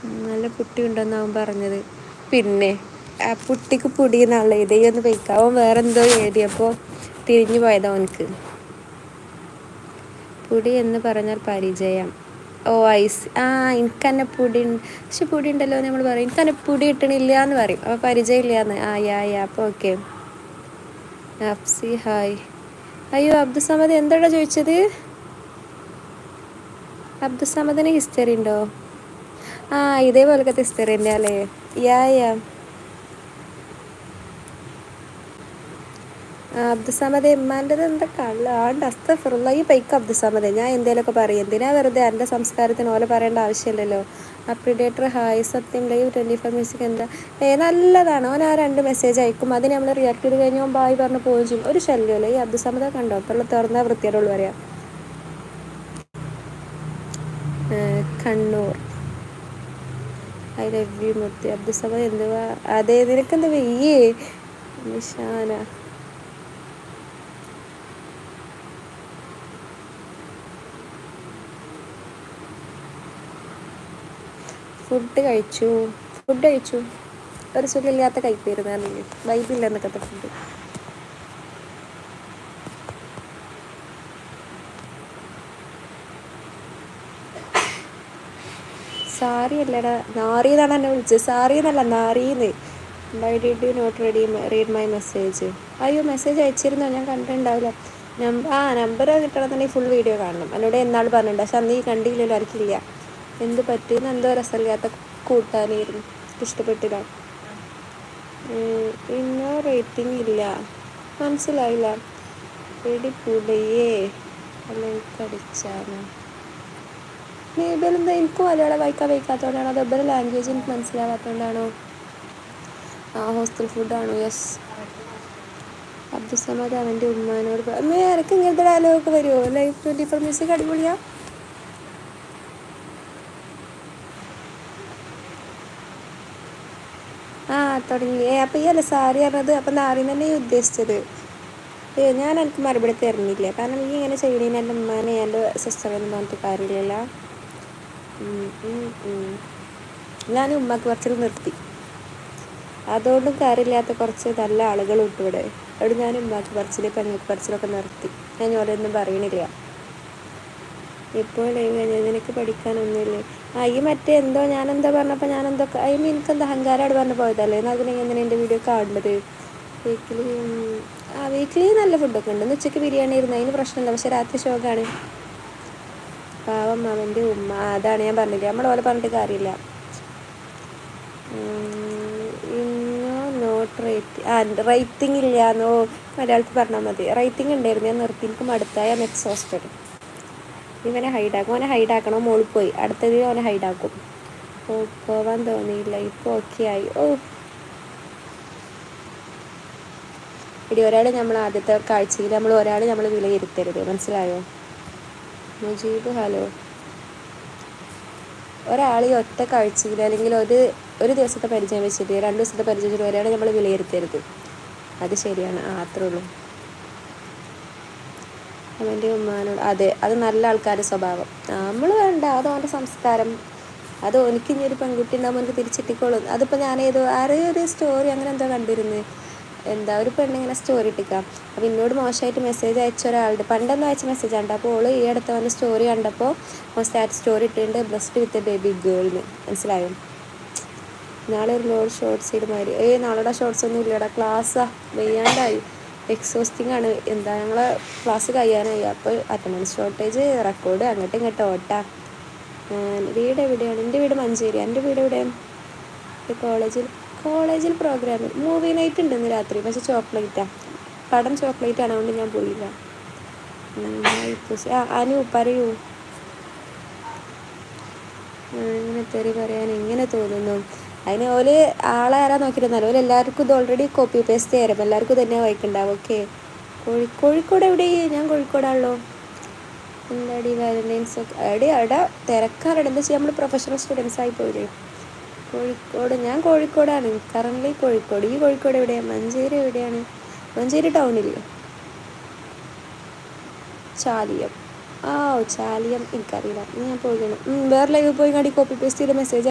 നല്ല പുട്ടി ഉണ്ടെന്നാവും പറഞ്ഞത്. പിന്നെ ആ പുട്ടിക്ക് പൊടി എന്നുള്ള ഇതയൊന്ന് പൊയ്ക്കാവൻ വേറെന്തോ എഴുതിയപ്പോൾ തിരിഞ്ഞു പോയതാ അവനക്ക്. പൊടി എന്ന് പറഞ്ഞാൽ പരിചയം. ഓ ഐസ് എനിക്കന്നെ പൊടി പക്ഷെ പൊടി ഉണ്ടല്ലോ നമ്മൾ പറയും എനിക്കന്നെ പൊടി കിട്ടണില്ല എന്ന് പറയും. അപ്പോൾ പരിചയം ഇല്ലയെന്ന് അപ്പോൾ ഓക്കെ. അപ്സി ഹായ്. അയ്യോ അബ്ദുസമദ് എന്താടാ ചോദിച്ചത്? അബ്ദുസമദിന് ഹിസ്റ്ററി ഉണ്ടോ? ഇതേപോലത്തെ ഹിസ്റ്ററി ഉണ്ട് അല്ലേ? യാ അബ്ദുസമദ് ഇമ്മാൻ്റെത് എന്താ കള്ളാണ്ട് അസ്തഫിറുള്ള ഈ പൈക്ക് അബ്ദുസമദ് ഞാൻ എന്തേലുമൊക്കെ പറയും. എന്തിനാ വെറുതെ എൻ്റെ സംസ്കാരത്തിന് ഓലെ പറയേണ്ട ആവശ്യമില്ലല്ലോ. അപ്രിഡേറ്റർ ഹായ് സത്യം ലൈവ് 24 മ്യൂസിക് എന്താ നല്ലതാണ്. ഓൻ ആ 2 മെസ്സേജ് അയക്കും, അതിന് നമ്മൾ റിയാക്ട് ചെയ്ത് കഴിഞ്ഞാൽ ബായ് പറഞ്ഞ് പോവുകയും ചെയ്യും. ഒരു ശല്യമല്ലേ ഈ അബ്ദുസമദ കണ്ടോ? അപ്പോൾ തുറന്നാൽ വൃത്തിയോടുള്ളൂ പറയാം. കണ്ണൂർ ഐ ലവ് യു മുത്തി. അബ്ദുസമദ് എന്തുവാ അതെ നിനക്കെന്താ വെയ്യേ? നിഷാന ഫുഡ് കഴിച്ചു. ഒരു സുഖമില്ലാത്ത കഴിപ്പിരുന്നു വൈബില്ല എന്നൊക്കെ ഫുഡ്. സാറി അല്ലടാ നാറി എന്നാണ് എന്നെ വിളിച്ചത്. സാറി എന്നല്ല നാറിന്ന്. Why did you not read my message? അയ്യോ മെസ്സേജ് അയച്ചിരുന്നോ? ഞാൻ കണ്ടിട്ടുണ്ടാവില്ല. നമ്പർ കിട്ടണമെന്നുണ്ടെങ്കിൽ ഫുൾ വീഡിയോ കാണണം. എന്നോട് എന്നാൾ പറഞ്ഞിട്ടുണ്ട്, പക്ഷെ അന്ന് ഈ കണ്ടില്ലല്ലോ, ആർക്കില്ല. എന്ത് പറ്റിയെന്ന് എന്തോ രസമില്ലാത്ത കൂട്ടാനായിരുന്നു, ഇഷ്ടപ്പെട്ടില്ല. ഇന്നോ റേറ്റിംഗ് ഇല്ല, മനസ്സിലായില്ല. എടി പുടയേ അടിച്ചാണ്. മേബലെന്താ എനിക്ക് മലയാളം വായിക്കാൻ വയ്ക്കാത്തതുകൊണ്ടാണോ അതോ ഇവരുടെ ലാംഗ്വേജ് എനിക്ക് മനസ്സിലാവാത്തതുകൊണ്ടാണോ? ഹോസ്റ്റൽ ഫുഡാണോ? യെസ്. അബ്ദുസമദ് അവൻ്റെ ഉമ്മാനോട് എനിക്ക് ഇങ്ങനത്തെ ഡയലോഗൊക്കെ വരുമോ? ലൈവ് 24 മ്യൂസിക് അടിപൊളിയാ. തുടങ്ങി. അപ്പോൾ ഈ അല്ല സാരി പറഞ്ഞത്? അപ്പം നാറിന്ന് തന്നെ ഈ ഉദ്ദേശിച്ചത്. ഞാൻ എനിക്ക് മറുപടി തരുന്നില്ല, കാരണം ഈ ഇങ്ങനെ ചെയ്യണേന് എൻ്റെ ഉമ്മാനെ എൻ്റെ സിസ്റ്ററൊന്നും പറഞ്ഞിട്ട് കാര്യമില്ലല്ലോ. ഞാൻ ഉമ്മക്ക് കുറച്ചിൽ നിർത്തി, അതുകൊണ്ടും കാര്യമില്ലാത്ത കുറച്ച് നല്ല ആളുകൾ കിട്ടും ഇവിടെ. അവിടെ ഞാൻ ഉമ്മാക്ക് പറച്ചിൽ പെങ്ങൾക്ക് പറച്ചിലൊക്കെ നിർത്തി. ഞാൻ ഓരോന്നും പറയണില്ല. ഇപ്പോൾ ലൈവ് കഴിഞ്ഞത് നിനക്ക് പഠിക്കാനൊന്നുമില്ലേ? ഈ മറ്റേ എന്തോ ഞാനെന്തോ പറഞ്ഞപ്പോൾ ഞാനെന്തോ എനിക്കെന്താ അഹങ്കാരമായിട്ട് പറഞ്ഞു പോയതല്ലേ. എന്നാൽ അതിനെങ്ങനെ എൻ്റെ വീഡിയോ കാണുന്നത്? വീക്കിലി നല്ല ഫുഡൊക്കെ ഉണ്ട്. ഇന്ന് ഉച്ചയ്ക്ക് ബിരിയാണി ആയിരുന്നു, അതിന് പ്രശ്നമില്ല. പക്ഷെ രാത്രി ഷോക്കാണ്. പാവം അവൻ്റെ ഉമ്മ. അതാണ് ഞാൻ പറഞ്ഞില്ല, നമ്മൾ ഓലെ പറഞ്ഞിട്ട് കാര്യമില്ല. ഇന്നോ നോട്ട് റേറ്റിംഗ് ഇല്ലയെന്നോ മലയാളത്തിൽ പറഞ്ഞാൽ മതി. റേറ്റിംഗ് ഉണ്ടായിരുന്നു, ഞാൻ നിർത്തി. എനിക്ക് മടുത്തായ എക്സോസ്റ്റഡ്. ഇവനെ ഹൈഡാക്കും. ഓനെ ഹൈഡാക്കണോ? മോളിൽ പോയി അടുത്തത് ഓനെ ഹൈഡാക്കും. പോവാൻ തോന്നിയില്ല, ഇപ്പോൾ ഓക്കെ ആയി. ഇടി ഒരാൾ നമ്മൾ ആദ്യത്തെ കാഴ്ചയിൽ ഒരാൾ നമ്മൾ വിലയിരുത്തരുത്, മനസ്സിലായോ? മുജീബ് ഹലോ. ഒരാൾ ഈ ഒറ്റ കാഴ്ചയിൽ അല്ലെങ്കിൽ ഒരു ദിവസത്തെ പരിചയം വെച്ചിട്ട് 2 ദിവസത്തെ പരിചയം വെച്ചിട്ട് ഒരാളെ നമ്മൾ വിലയിരുത്തരുത്. അത് ശരിയാണ്. അത്രേ ഉള്ളൂ. അവൻ്റെ ഉമ്മാനോട് അതെ, അത് നല്ല ആൾക്കാരുടെ സ്വഭാവം. നമ്മൾ വേണ്ട, അത് അവൻ്റെ സംസ്കാരം. അത് എനിക്ക് ഇനി ഒരു പെൺകുട്ടി ഉണ്ടാകുമ്പോൾ എനിക്ക് തിരിച്ചിട്ടിക്കോളും. അതിപ്പോൾ ഞാൻ ഒരു സ്റ്റോറി അങ്ങനെ എന്തോ കണ്ടിരുന്നു. ഒരു പെണ്ണിങ്ങനെ സ്റ്റോറി ഇട്ടിക്കാം. അപ്പോൾ എന്നോട് മോശമായിട്ട് മെസ്സേജ് അയച്ച ഒരാളുടെ പണ്ടൊന്നും അയച്ച മെസ്സേജ് ഉണ്ട്. അപ്പോൾ ഓൾ ഈ അടുത്ത് അവൻ്റെ സ്റ്റോറി കണ്ടപ്പോൾ സ്റ്റാറ്റസ് സ്റ്റോറി ഇട്ടിട്ടുണ്ട്, ബ്രസ്റ്റ് വിത്ത് ബേബി ഗേൾന്ന്. മനസ്സിലായോ? നാളെ ഒരു ലോഡ് ഷോർട്സ് ഇടുമാതിരി. നാളെ ഷോർട്സ് ഒന്നും ഇല്ലടാ, ക്ലാസ്സാ വയ്യാണ്ടായി. എക്സോസ്റ്റിംഗ് ആണ്. ഞങ്ങളെ ക്ലാസ് കഴിയാനായി. അപ്പോൾ അറ്റൻഡൻസ് ഷോർട്ടേജ്, റെക്കോർഡ് അങ്ങോട്ടും ഇങ്ങോട്ടും ഓട്ടാ. വീട് എവിടെയാണ്? എൻ്റെ വീട് മഞ്ചേരി. എൻ്റെ വീട് എവിടെയാണ്? കോളേജിൽ പ്രോഗ്രാമിൽ മൂവി നൈറ്റ് ഉണ്ട് ഇന്ന് രാത്രി, പക്ഷെ ചോക്ലേറ്റാണ്. പടം ചോക്ലേറ്റാണ്, അതുകൊണ്ട് ഞാൻ പോയില്ല. അനു പറയൂ. ഇങ്ങനെ തെറി പറയാൻ എങ്ങനെ തോന്നുന്നു? അതിന് ഓല് ആളാരാ നോക്കിയിരുന്നാലും ഓല് എല്ലാവർക്കും ഇത് ഓൾറെഡി കോപ്പി പേസ്റ്റ് ചെയ്യാം. എല്ലാവർക്കും തന്നെ വായിക്കുന്നുണ്ടാവും. ഓക്കെ. കോഴിക്കോട് എവിടെ? ഞാൻ കോഴിക്കോടാണല്ലോ. എന്താടി വാലൻറ്റൈൻസ് ഒക്കെ അവിടെ തിരക്കാറുണ്ട്. എന്താ ചെയ്യുക, നമ്മൾ പ്രൊഫഷണൽ സ്റ്റുഡൻസ് ആയി പോയില്ലേ. കോഴിക്കോട്. ഞാൻ കോഴിക്കോടാണ് കറൻലി. കോഴിക്കോട്. ഈ കോഴിക്കോട് എവിടെയാണ്? മഞ്ചേരി എവിടെയാണ്? മഞ്ചേരി ടൗണിൽ. ചാലിയം. ചാലിയം എനിക്കറിയില്ല. ഞാൻ പോകണം. വേറെ ലൈവ് പോയി കണ്ടി കോപ്പി പേസ്റ്റ് ചെയ്ത മെസ്സേജ്